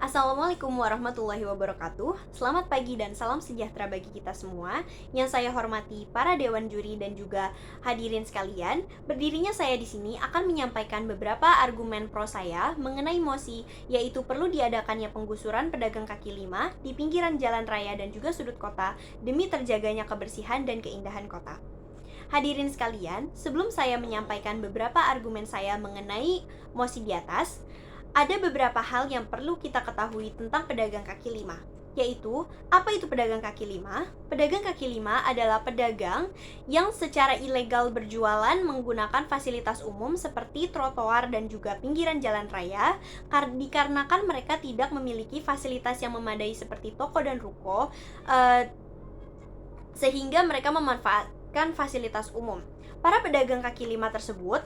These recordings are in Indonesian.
Assalamualaikum warahmatullahi wabarakatuh. Selamat pagi dan salam sejahtera bagi kita semua. Yang saya hormati para dewan juri dan juga hadirin sekalian. Berdirinya saya di sini akan menyampaikan beberapa argumen pro saya mengenai mosi, yaitu perlu diadakannya penggusuran pedagang kaki lima di pinggiran jalan raya dan juga sudut kota demi terjaganya kebersihan dan keindahan kota. Hadirin sekalian, sebelum saya menyampaikan beberapa argumen saya mengenai mosi di atas, ada beberapa hal yang perlu kita ketahui tentang pedagang kaki lima, yaitu, apa itu pedagang kaki lima? Pedagang kaki lima adalah pedagang yang secara ilegal berjualan menggunakan fasilitas umum seperti trotoar dan juga pinggiran jalan raya, dikarenakan mereka tidak memiliki fasilitas yang memadai seperti toko dan ruko, sehingga mereka memanfaatkan fasilitas umum. Para pedagang kaki lima tersebut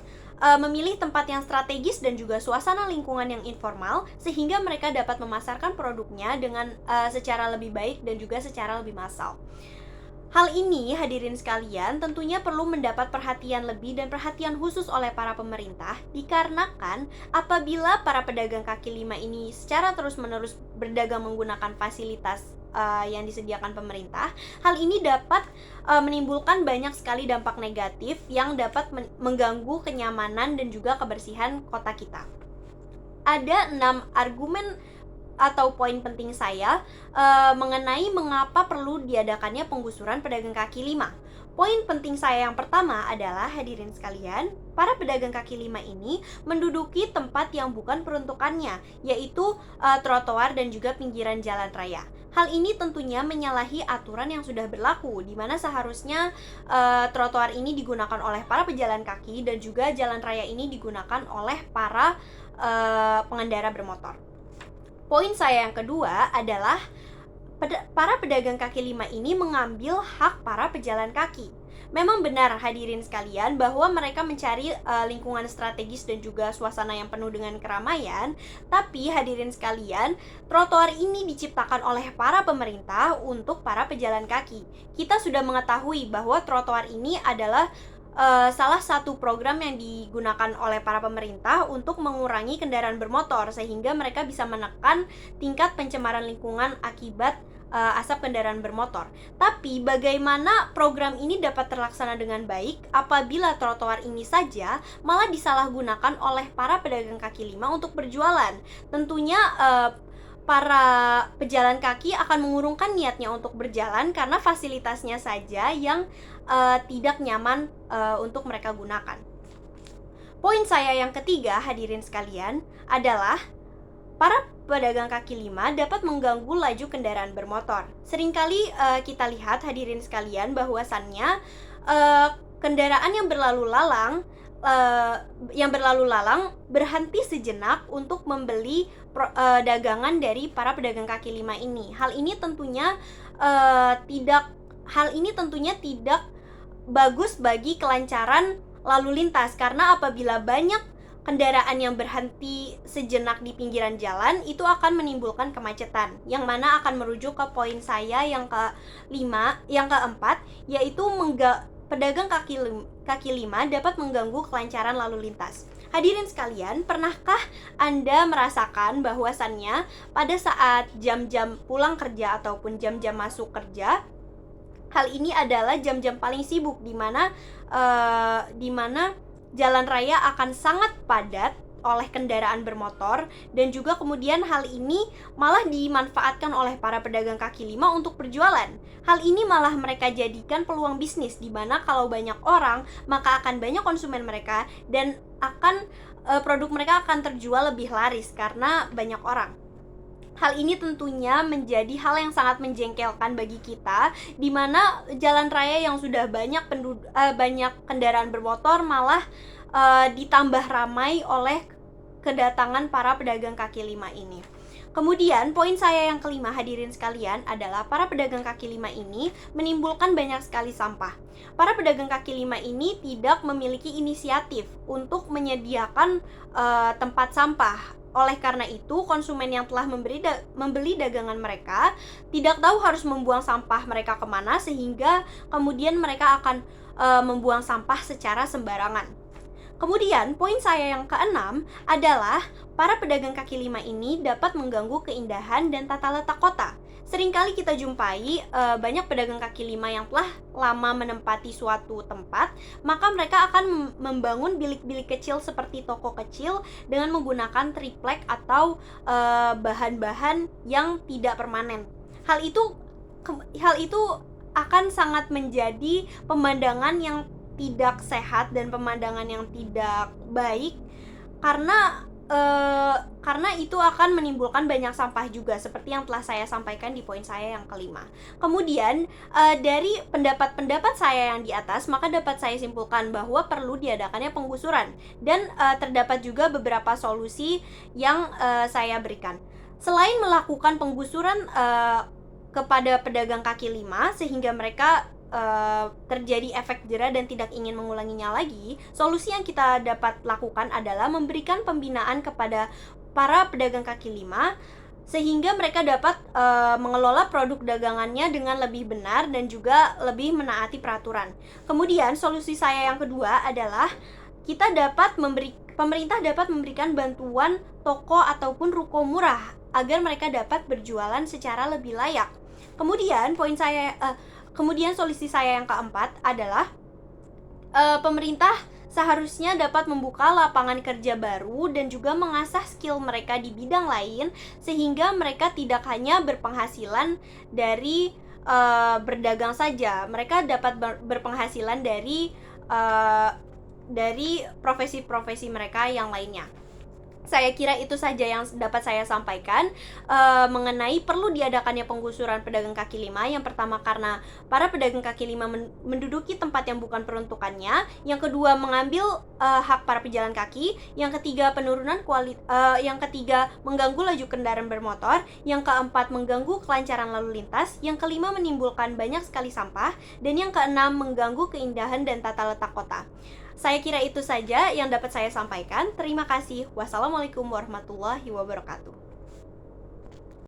memilih tempat yang strategis dan juga suasana lingkungan yang informal, sehingga mereka dapat memasarkan produknya dengan secara lebih baik dan juga secara lebih massal. Hal ini, hadirin sekalian, tentunya perlu mendapat perhatian lebih dan perhatian khusus oleh para pemerintah, dikarenakan apabila para pedagang kaki lima ini secara terus-menerus berdagang menggunakan fasilitas yang disediakan pemerintah, hal ini dapat menimbulkan banyak sekali dampak negatif yang dapat mengganggu kenyamanan dan juga kebersihan kota kita. Ada 6 argumen atau poin penting saya mengenai mengapa perlu diadakannya penggusuran pedagang kaki lima. Poin penting saya yang pertama adalah, hadirin sekalian, para pedagang kaki lima ini menduduki tempat yang bukan peruntukannya, yaitu trotoar dan juga pinggiran jalan raya. Hal ini tentunya menyalahi aturan yang sudah berlaku, di mana seharusnya trotoar ini digunakan oleh para pejalan kaki dan juga jalan raya ini digunakan oleh para pengendara bermotor. Poin saya yang kedua adalah para pedagang kaki lima ini mengambil hak para pejalan kaki. Memang benar, hadirin sekalian, bahwa mereka mencari lingkungan strategis dan juga suasana yang penuh dengan keramaian. Tapi hadirin sekalian, trotoar ini diciptakan oleh para pemerintah untuk para pejalan kaki. Kita sudah mengetahui bahwa trotoar ini adalah salah satu program yang digunakan oleh para pemerintah untuk mengurangi kendaraan bermotor, sehingga mereka bisa menekan tingkat pencemaran lingkungan akibat asap kendaraan bermotor. Tapi bagaimana program ini dapat terlaksana dengan baik apabila trotoar ini saja malah disalahgunakan oleh para pedagang kaki lima untuk berjualan? Tentunya para pejalan kaki akan mengurungkan niatnya untuk berjalan karena fasilitasnya saja yang tidak nyaman untuk mereka gunakan. Poin saya yang ketiga, hadirin sekalian, adalah para pedagang kaki lima dapat mengganggu laju kendaraan bermotor. Seringkali kita lihat, hadirin sekalian, bahwasannya kendaraan yang berlalu lalang berhenti sejenak untuk membeli dagangan dari para pedagang kaki lima ini. Hal ini tentunya tidak bagus bagi kelancaran lalu lintas, karena apabila banyak kendaraan yang berhenti sejenak di pinggiran jalan, itu akan menimbulkan kemacetan, yang mana akan merujuk ke poin saya yang keempat, yaitu pedagang kaki lima dapat mengganggu kelancaran lalu lintas. Hadirin sekalian, pernahkah Anda merasakan bahwasannya pada saat jam-jam pulang kerja ataupun jam-jam masuk kerja, hal ini adalah jam-jam paling sibuk, di mana jalan raya akan sangat padat oleh kendaraan bermotor, dan juga kemudian hal ini malah dimanfaatkan oleh para pedagang kaki lima untuk berjualan. Hal ini malah mereka jadikan peluang bisnis, di mana kalau banyak orang, maka akan banyak konsumen mereka dan produk mereka akan terjual lebih laris karena banyak orang. Hal ini tentunya menjadi hal yang sangat menjengkelkan bagi kita, di mana jalan raya yang sudah banyak kendaraan bermotor malah ditambah ramai oleh kedatangan para pedagang kaki lima ini. Kemudian poin saya yang kelima, hadirin sekalian, adalah para pedagang kaki lima ini menimbulkan banyak sekali sampah. Para pedagang kaki lima ini tidak memiliki inisiatif untuk menyediakan tempat sampah. Oleh karena itu, konsumen yang telah membeli dagangan mereka tidak tahu harus membuang sampah mereka kemana, sehingga kemudian mereka akan membuang sampah secara sembarangan. Kemudian, poin saya yang keenam adalah para pedagang kaki lima ini dapat mengganggu keindahan dan tata letak kota. Seringkali kita jumpai banyak pedagang kaki lima yang telah lama menempati suatu tempat, maka mereka akan membangun bilik-bilik kecil seperti toko kecil dengan menggunakan triplek atau bahan-bahan yang tidak permanen. Hal itu akan sangat menjadi pemandangan yang tidak sehat dan pemandangan yang tidak baik, karena itu akan menimbulkan banyak sampah juga, seperti yang telah saya sampaikan di poin saya yang kelima. Kemudian dari pendapat-pendapat saya yang di atas, maka dapat saya simpulkan bahwa perlu diadakannya penggusuran, dan terdapat juga beberapa solusi yang saya berikan. Selain melakukan penggusuran kepada pedagang kaki lima sehingga mereka terjadi efek jera dan tidak ingin mengulanginya lagi, solusi yang kita dapat lakukan adalah memberikan pembinaan kepada para pedagang kaki lima sehingga mereka dapat mengelola produk dagangannya dengan lebih benar dan juga lebih menaati peraturan. Kemudian solusi saya yang kedua adalah pemerintah dapat memberikan bantuan toko ataupun ruko murah agar mereka dapat berjualan secara lebih layak. Kemudian solusi saya yang keempat adalah pemerintah seharusnya dapat membuka lapangan kerja baru dan juga mengasah skill mereka di bidang lain sehingga mereka tidak hanya berpenghasilan dari berdagang saja. Mereka dapat berpenghasilan dari profesi-profesi mereka yang lainnya. Saya kira itu saja yang dapat saya sampaikan mengenai perlu diadakannya penggusuran pedagang kaki lima. Yang pertama, karena para pedagang kaki lima menduduki tempat yang bukan peruntukannya. Yang kedua, mengambil hak para pejalan kaki. Yang ketiga, yang ketiga, mengganggu laju kendaraan bermotor. Yang keempat, mengganggu kelancaran lalu lintas. Yang kelima, menimbulkan banyak sekali sampah. Dan yang keenam, mengganggu keindahan dan tata letak kota. Saya kira itu saja yang dapat saya sampaikan. Terima kasih. Wassalamualaikum warahmatullahi wabarakatuh.